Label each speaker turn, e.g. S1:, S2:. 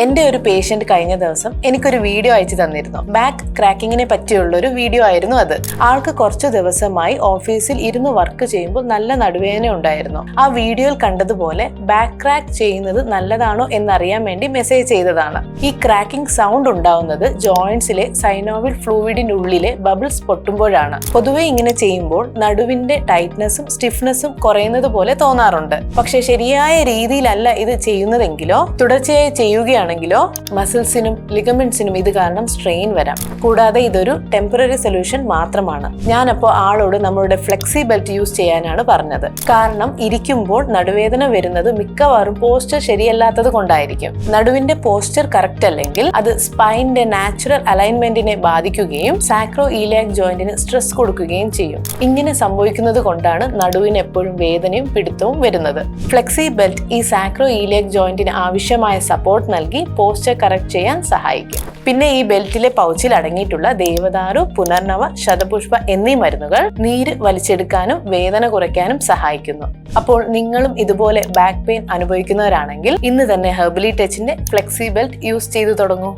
S1: എന്റെ ഒരു പേഷ്യന്റ് കഴിഞ്ഞ ദിവസം എനിക്കൊരു വീഡിയോ അയച്ചു തന്നിരുന്നു. ബാക്ക് ക്രാക്കിങ്ങിനെ പറ്റിയുള്ള ഒരു വീഡിയോ ആയിരുന്നു അത്. ആൾക്ക് കുറച്ചു ദിവസമായി ഓഫീസിൽ ഇരുന്ന് വർക്ക് ചെയ്യുമ്പോൾ നല്ല നടുവേദന ഉണ്ടായിരുന്നു. ആ വീഡിയോയിൽ കണ്ടതുപോലെ ബാക്ക് ക്രാക്ക് ചെയ്യുന്നത് നല്ലതാണോ എന്നറിയാൻ വേണ്ടി മെസ്സേജ് ചെയ്തതാണ്. ഈ ക്രാക്കിംഗ് സൗണ്ട് ഉണ്ടാവുന്നത് ജോയിന്റ്സിലെ സൈനോവിയൽ ഫ്ലൂയിഡിന്റെ ഉള്ളിലെ ബബിൾസ് പൊട്ടുമ്പോഴാണ്. പൊതുവെ ഇങ്ങനെ ചെയ്യുമ്പോൾ നടുവിന്റെ ടൈറ്റ്നസും സ്റ്റിഫ്നെസ്സും കുറയുന്നത് പോലെ തോന്നാറുണ്ട്. പക്ഷെ ശരിയായ രീതിയിലല്ല ഇത് ചെയ്യുന്നതെങ്കിലോ തുടർച്ചയായി ചെയ്യുകയാണെങ്കിലോ മസിൽസിനും ലിഗമെന്റ്സിനും ഇത് കാരണം സ്ട്രെയിൻ വരാം. കൂടാതെ ഇതൊരു ടെമ്പററി സൊല്യൂഷൻ മാത്രമാണ്. ഞാനപ്പോൾ ആളോട് നമ്മളുടെ ഫ്ലെക്സി ബെൽറ്റ് യൂസ് ചെയ്യാനാണ് പറഞ്ഞത്. കാരണം ഇരിക്കുമ്പോൾ നടുവേദന വരുന്നത് മിക്കവാറും പോസ്ചർ ശരിയല്ലാത്തത് കൊണ്ടായിരിക്കും. നടുവിന്റെ പോസ്ചർ കറക്റ്റ് അല്ലെങ്കിൽ അത് സ്പൈനിന്റെ നാച്ചുറൽ അലൈൻമെന്റിനെ ബാധിക്കുകയും സാക്രോ ഇലിയാക് ജോയിന്റിന് സ്ട്രെസ് കൊടുക്കുകയും ചെയ്യും. ഇങ്ങനെ സംഭവിക്കുന്നത് കൊണ്ടാണ് നടുവിന് എപ്പോഴും വേദനയും പിടുത്തവും വരുന്നത്. ഫ്ലെക്സി ബെൽറ്റ് ഈ സാക്രോ ഇലിയാക് ജോയിന്റിന് ആവശ്യമായ സപ്പോർട്ട് നൽകി പോസ്ചർ കറക്റ്റ് ചെയ്യാൻ സഹായിക്കും. പിന്നെ ഈ ബെൽറ്റിലെ പൗച്ചിൽ അടങ്ങിയിട്ടുള്ള ദേവദാരു, പുനർനവ, ശതപുഷ്പ എന്നീ മരുന്നുകൾ നീര് വലിച്ചെടുക്കാനും വേദന കുറയ്ക്കാനും സഹായിക്കുന്നു. അപ്പോൾ നിങ്ങളും ഇതുപോലെ ബാക്ക് പെയിൻ അനുഭവിക്കുന്നവരാണെങ്കിൽ ഇന്ന് തന്നെ ഹെർബലി ടച്ചിന്റെ ഫ്ലെക്സി ബെൽറ്റ് യൂസ് ചെയ്തു തുടങ്ങൂ.